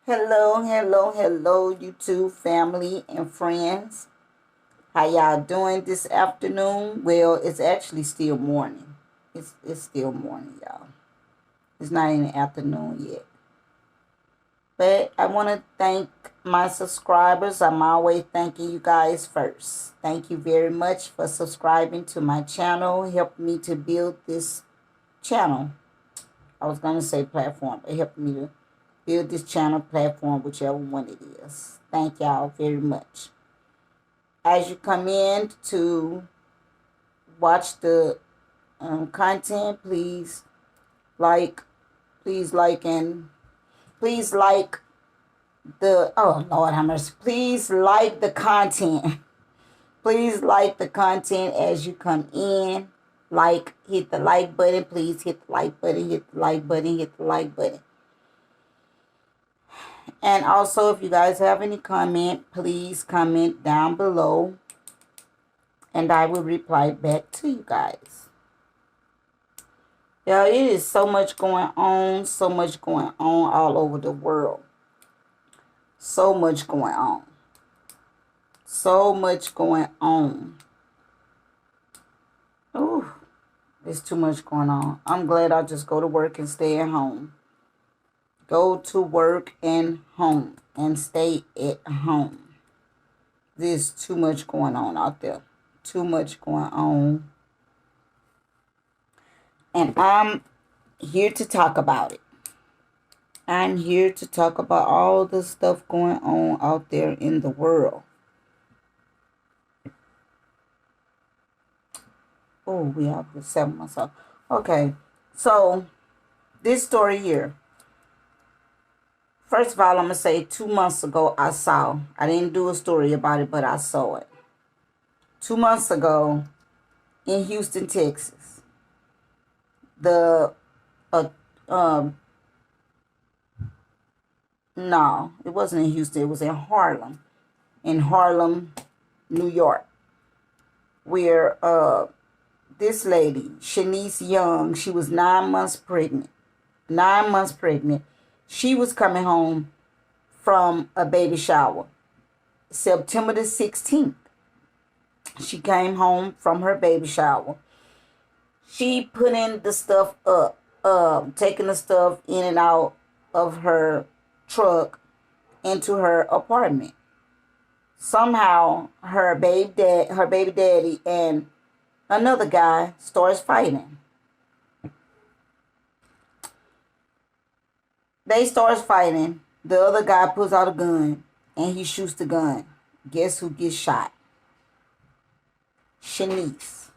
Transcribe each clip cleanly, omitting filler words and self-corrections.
Hello, YouTube family and friends. How y'all doing this afternoon? Well, it's actually still morning. It's still morning, y'all. It's not in the afternoon yet. But I want to thank my subscribers. I'm always thanking you guys first. Thank you very much for subscribing to my channel. Helped me to build this channel. I was going to say platform. It helped me to build this channel platform, whichever one it is. Thank y'all very much. As you come in to watch the content, please like, and please like the, oh Lord have mercy, please like the content. Please like the content as you come in. Hit the like button, please hit the like button, hit the like button, hit the like button. And also, if you guys have any comment, please comment down below. And I will reply back to you guys. Yeah, it is so much going on. So much going on all over the world. So much going on. So much going on. Ooh, there's too much going on. I'm glad I just go to work and stay at home. Go to work and home and stay at home. There's too much going on out there. Too much going on. And I'm here to talk about it. I'm here to talk about all the stuff going on out there in the world. Oh, we have the 7 months off. Okay, so this story here. First of all, I'm going to say 2 months ago I didn't do a story about it, but I saw it. 2 months ago in Houston, Texas, no, it wasn't in Houston. It was in Harlem. In Harlem, New York, where this lady, Shanice Young, she was 9 months pregnant. 9 months pregnant. She was coming home from a baby shower. September the 16th. She came home from her baby shower. She putting the stuff up, taking the stuff in and out of her truck into her apartment. Somehow her baby daddy and another guy starts fighting. They starts fighting. The other guy pulls out a gun and he shoots the gun. Guess who gets shot? Shanice.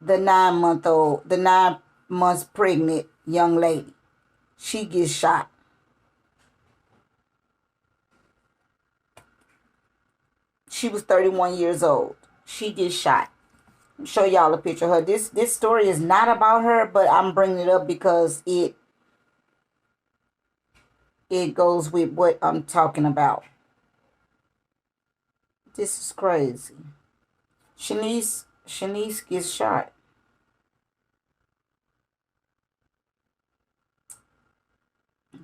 The 9 months pregnant young lady. She gets shot. She was 31 years old. She gets shot. I'll show y'all a picture of her. This story is not about her, but I'm bringing it up because it goes with what I'm talking about. This is crazy. Shanice gets shot.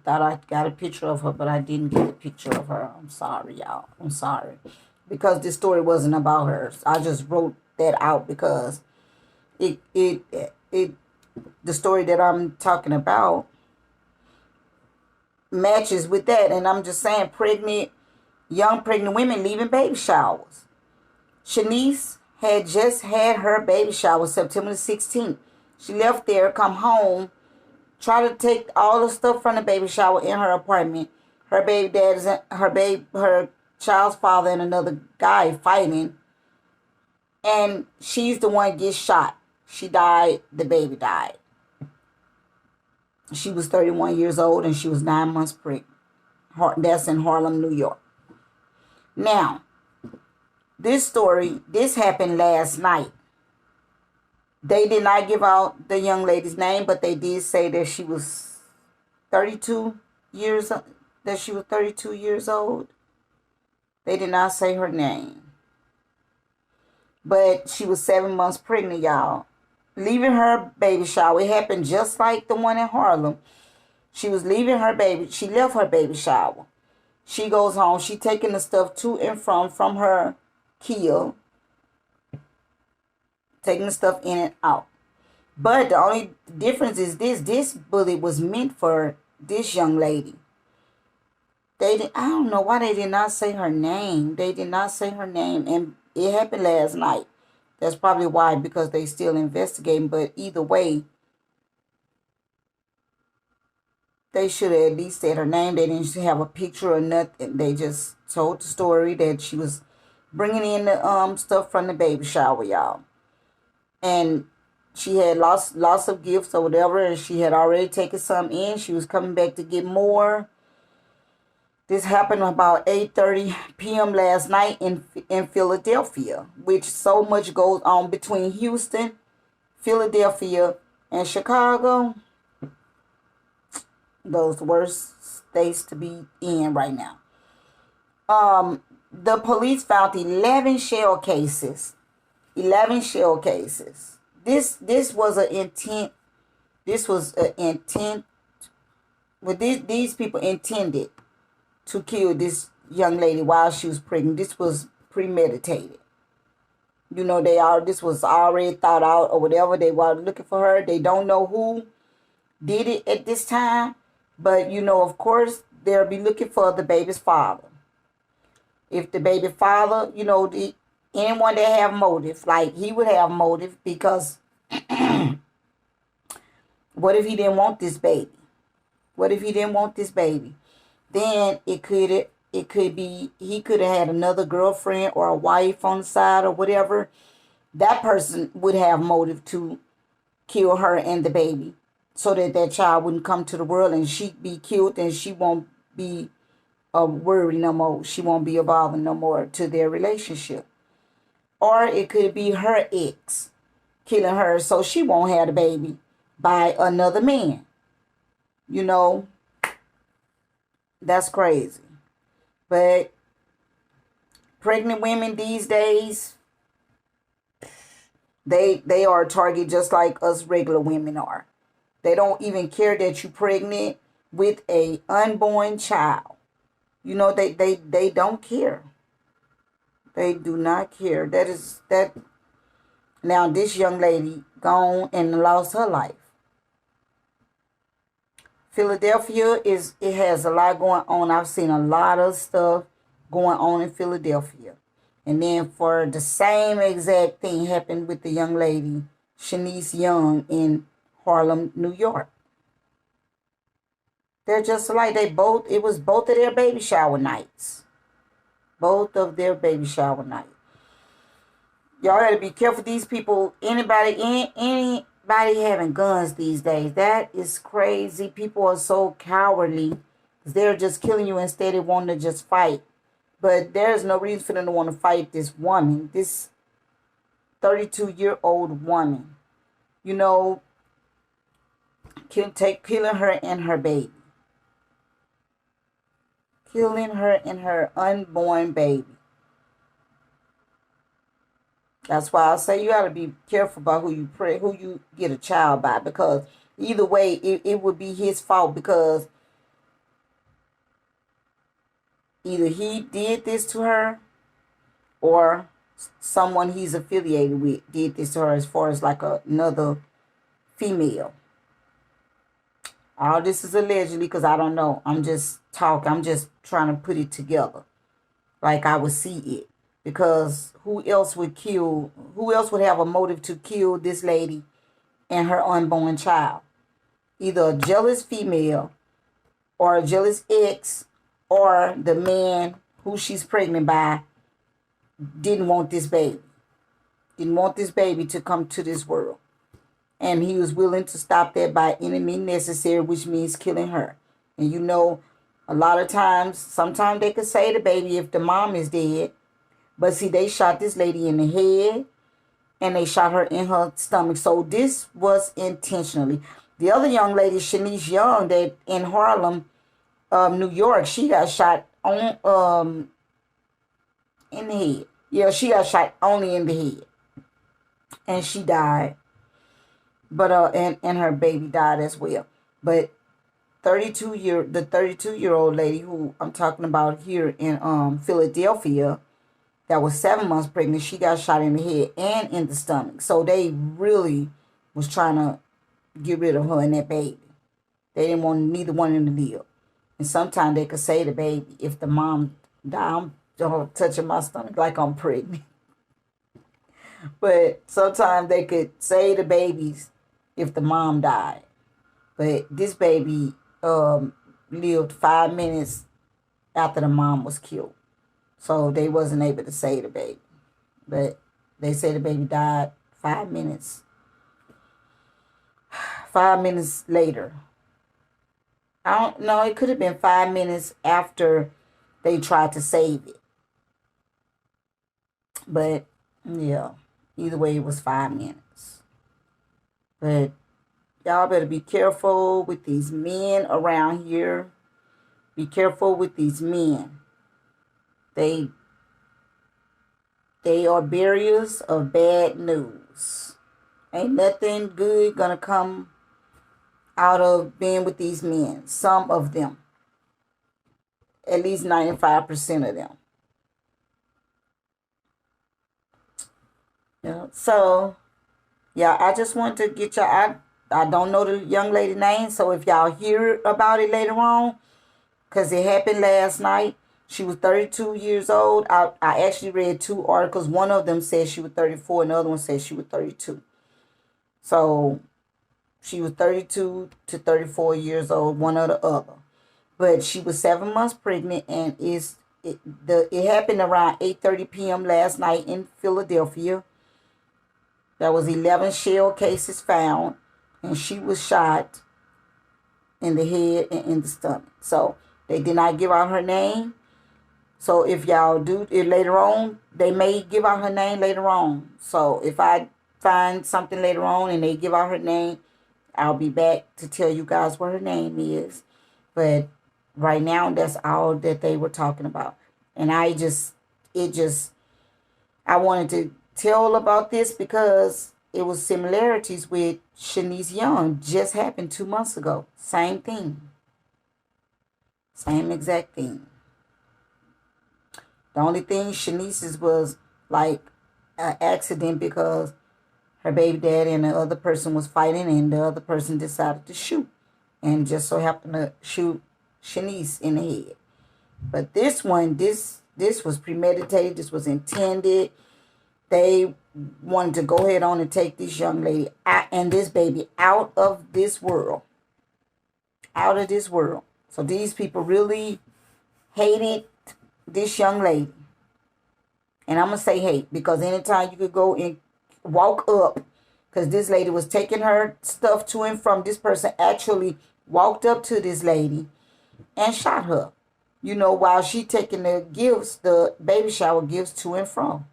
Thought I got a picture of her, but I didn't get a picture of her. I'm sorry, y'all. I'm sorry. Because this story wasn't about her. I just wrote that out because the story that I'm talking about matches with that. And I'm just saying, young pregnant women leaving baby showers. Shanice had just had her baby shower September the 16th. She left there, come home, try to take all the stuff from the baby shower in her apartment. Her baby dad is her child's father and another guy fighting. And she's the one gets shot. She died. The baby died. She was 31 years old and she was 9 months pregnant. That's in Harlem, New York. Now, this happened last night. They did not give out the young lady's name, but they did say that she was 32 years old. They did not say her name. But she was 7 months pregnant, y'all. Leaving her baby shower. It happened just like the one in Harlem. She was leaving her baby. She left her baby shower. She goes home. She taking the stuff to and from her Kia, taking the stuff in and out. But the only difference is this bullet was meant for this young lady. I don't know why they did not say her name. They did not say her name, and it happened last night. That's probably why, because they still investigating. But either way, they should have at least said her name. They didn't have a picture or nothing. They just told the story that she was bringing in the stuff from the baby shower, y'all. And she had lots of gifts or whatever, and she had already taken some in. She was coming back to get more. This happened about 8:30 p.m. last night in Philadelphia, which so much goes on between Houston, Philadelphia, and Chicago. Those worst states to be in right now. The police found 11 shell cases. 11 shell cases. This was an intent. This was an intent. Well, these people intended to kill this young lady while she was pregnant. This was premeditated. You know, this was already thought out or whatever. They were looking for her. They don't know who did it at this time. But, you know, of course, they'll be looking for the baby's father. If the baby father, you know, anyone that have motive, like he would have motive, because what if he didn't want this baby? What if he didn't want this baby? Then it could be he could have had another girlfriend or a wife on the side or whatever. That person would have motive to kill her and the baby, so that child wouldn't come to the world and she'd be killed, and she won't be a worry no more. She won't be a bother no more to their relationship. Or it could be her ex killing her so she won't have the baby by another man. You know, that's crazy. But pregnant women these days, they are a target just like us regular women are. They don't even care that you're pregnant with a unborn child. You know, they don't care. They do not care. That. Now this young lady gone and lost her life. Philadelphia it has a lot going on. I've seen a lot of stuff going on in Philadelphia. And then for the same exact thing happened with the young lady, Shanice Young, in Harlem, New York. They're just like it was both of their baby shower nights. Both of their baby shower nights. Y'all gotta be careful. These people, anybody having guns these days, that is crazy. People are so cowardly. They're just killing you instead of wanting to just fight. But there's no reason for them to want to fight this woman, this 32-year-old woman. You know, killing her and her baby. Killing her and her unborn baby. That's why I say you got to be careful about who you get a child by, because either way, it would be his fault, because either he did this to her or someone he's affiliated with did this to her, as far as like another female. All this is allegedly, because I don't know. I'm just talking. I'm just trying to put it together like I would see it. Because who else would have a motive to kill this lady and her unborn child? Either a jealous female or a jealous ex, or the man who she's pregnant by didn't want this baby. Didn't want this baby to come to this world. And he was willing to stop that by any means necessary, which means killing her. And you know, a lot of times, sometimes they could say the baby if the mom is dead. But see, they shot this lady in the head and they shot her in her stomach. So this was intentionally. The other young lady, Shanice Young, that in Harlem, New York, she got shot on in the head. Yeah, she got shot only in the head. And she died. But and her baby died as well. But the 32-year-old lady who I'm talking about here in Philadelphia that was 7 months pregnant, she got shot in the head and in the stomach. So they really was trying to get rid of her and that baby. They didn't want neither one of them to live. And sometimes they could say the baby, if the mom died, I'm touching my stomach like I'm pregnant. But sometimes they could say the babies if the mom died. But this baby lived 5 minutes after the mom was killed. So they wasn't able to say the baby. But they say the baby died 5 minutes. 5 minutes later. I don't know, it could have been 5 minutes after they tried to save it. But yeah, either way it was 5 minutes. But y'all better be careful with these men around here. Be careful with these men. They are bearers of bad news. Ain't nothing good gonna come out of being with these men. Some of them. At least 95% of them. Yeah. So, yeah, I just want to get y'all. I don't know the young lady name, so if y'all hear about it later on, because it happened last night. She was 32 years old. I actually read two articles. One of them said she was 34, and the other one said she was 32. So she was 32 to 34 years old, one or the other. But she was 7 months pregnant, and it happened around 8:30 p.m. last night in Philadelphia. There was 11 shell cases found, and she was shot in the head and in the stomach. So they did not give out her name. So if y'all do it later on, they may give out her name later on. So if I find something later on and they give out her name, I'll be back to tell you guys what her name is. But right now, that's all that they were talking about. And I wanted to tell about this because it was similarities with Shanice Young. Just happened 2 months ago. Same thing. Same exact thing. The only thing Shanice's was like an accident because her baby dad and the other person was fighting and the other person decided to shoot. And just so happened to shoot Shanice in the head. But this one, this was premeditated. This was intended. They wanted to go ahead on and take this young lady and this baby out of this world. Out of this world. So these people really hated this young lady. And I'm going to say hate because anytime you could go and walk up, because this lady was taking her stuff to and from, this person actually walked up to this lady and shot her. You know, while she taking the gifts, the baby shower gifts to and from.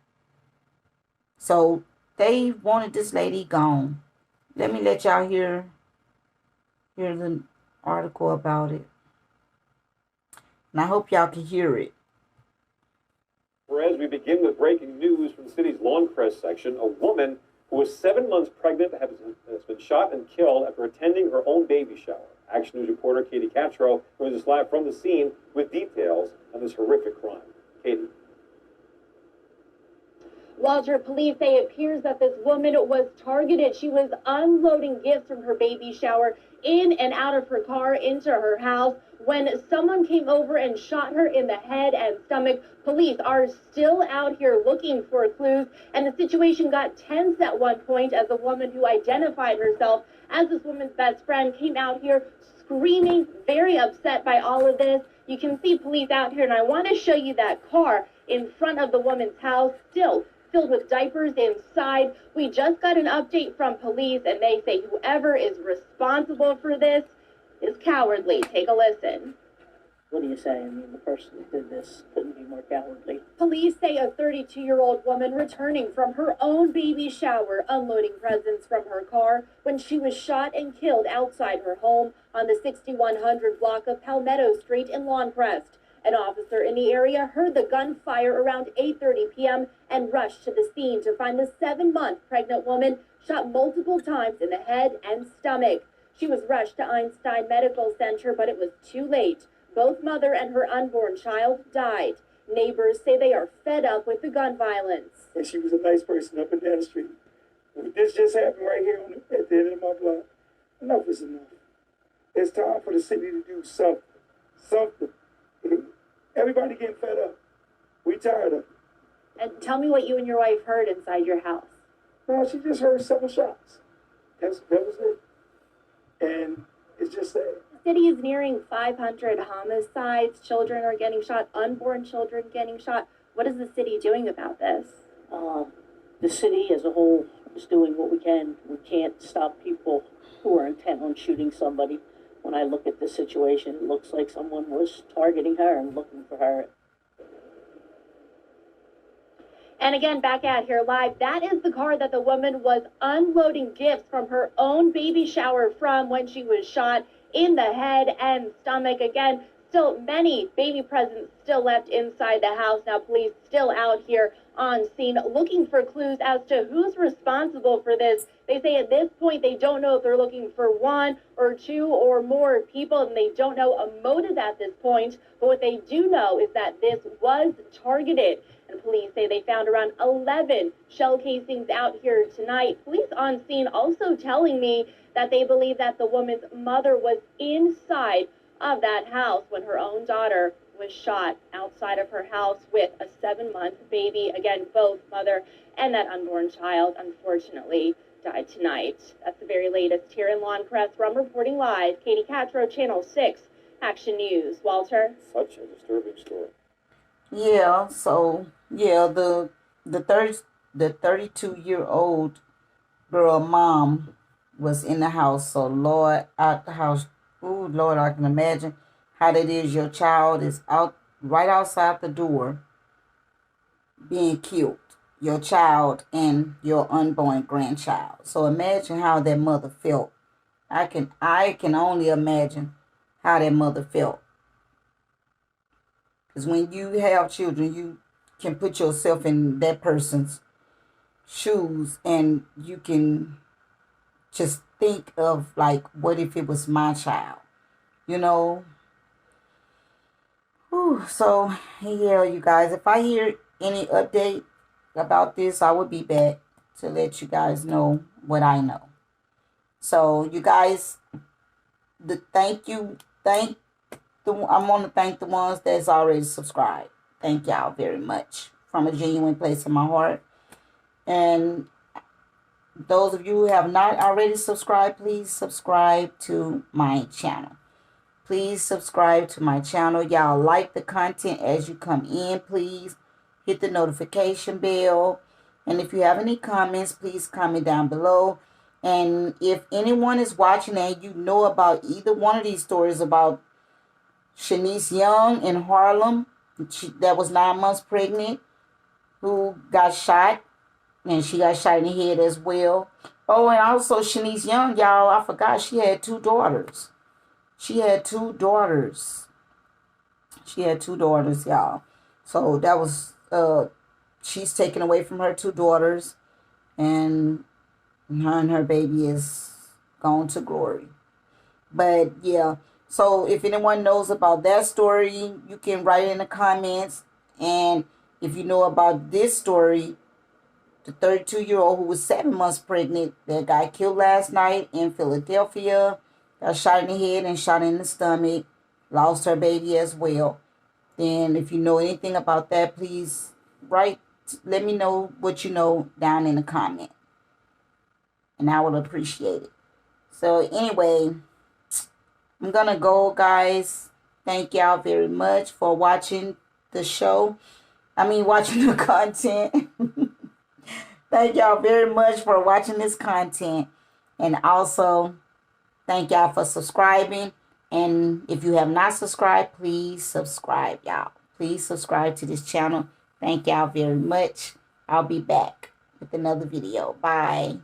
So they wanted this lady gone. Let me let y'all hear the article about it. And I hope y'all can hear it. As we begin with breaking news from the city's Lawncrest section, a woman who was 7 months pregnant has been shot and killed after attending her own baby shower. Action News reporter Katie Catro joins us live from the scene with details on this horrific crime. Katie. Walter, police say it appears that this woman was targeted. She was unloading gifts from her baby shower in and out of her car into her house when someone came over and shot her in the head and stomach. Police are still out here looking for clues, and the situation got tense at one point as a woman who identified herself as this woman's best friend came out here screaming, very upset by all of this. You can see police out here, and I want to show you that car in front of the woman's house, still filled with diapers inside. We just got an update from police, and they say whoever is responsible for this is cowardly. Take a listen. What do you say? I mean, the person who did this couldn't be more cowardly. Police say a 32-year-old woman returning from her own baby shower, unloading presents from her car, when she was shot and killed outside her home on the 6100 block of Palmetto Street in Lawncrest. An officer in the area heard the gunfire around 8:30 p.m. and rushed to the scene to find the 7-month pregnant woman shot multiple times in the head and stomach. She was rushed to Einstein Medical Center, but it was too late. Both mother and her unborn child died. Neighbors say they are fed up with the gun violence. And she was a nice person up and down the street. This just happened right here at the end of my block. Enough is enough. It's time for the city to do something. Something. Everybody getting fed up. We tired of it. And tell me what you and your wife heard inside your house. No, she just heard several shots. That was it. And it's just sad. The city is nearing 500 homicides. Children are getting shot, unborn children getting shot. What is the city doing about this? The city as a whole is doing what we can. We can't stop people who are intent on shooting somebody. When I look at the situation, it looks like someone was targeting her and looking for her. And again, back out here live, that is the car that the woman was unloading gifts from her own baby shower from when she was shot in the head and stomach. Again, still many baby presents still left inside the house. Now, police still out here on scene looking for clues as to who's responsible for this. They say at this point they don't know if they're looking for one or two or more people, and they don't know a motive at this point. But what they do know is that this was targeted. And police say they found around 11 shell casings out here tonight. Police on scene also telling me that they believe that the woman's mother was inside of that house when her own daughter was shot outside of her house with a 7-month baby. Again, both mother and that unborn child, unfortunately, died tonight. That's the very latest here in Lawncrest. I'm reporting live. Katie Catro, Channel 6, Action News. Walter? Such a disturbing story. Yeah, so yeah, the 32-year-old girl mom was in the house. So Lord, out the house. Ooh, Lord, I can imagine how that is. Your child is out right outside the door being killed. Your child and your unborn grandchild. So imagine how that mother felt. I can only imagine how that mother felt. Because when you have children, you can put yourself in that person's shoes and you can just think of, like, what if it was my child? You know? Whew. So, yeah, you guys, if I hear any update about this, I will be back to let you guys know what I know. So, you guys, I want to thank the ones that's already subscribed. Thank y'all very much from a genuine place in my heart. And those of you who have not already subscribed, please subscribe to my channel. Please subscribe to my channel. Y'all like the content as you come in. Please hit the notification bell. And if you have any comments, please comment down below. And if anyone is watching and you know about either one of these stories about Shanice Young in Harlem, that was 9 months pregnant, who got shot, and she got shot in the head as well. Oh, and also Shanice Young, y'all, I forgot she had 2 daughters. She had 2 daughters. Y'all. So that was, she's taken away from her 2 daughters, and her baby is gone to glory. But yeah. So if anyone knows about that story, you can write it in the comments. And if you know about this story, the 32-year-old who was 7 months pregnant that got killed last night in Philadelphia, got shot in the head and shot in the stomach, lost her baby as well. Then if you know anything about that, please let me know what you know down in the comment. And I would appreciate it. So anyway, I'm going to go, guys. Thank y'all very much for watching the show. Watching the content. Thank y'all very much for watching this content. And also, thank y'all for subscribing. And if you have not subscribed, please subscribe, y'all. Please subscribe to this channel. Thank y'all very much. I'll be back with another video. Bye.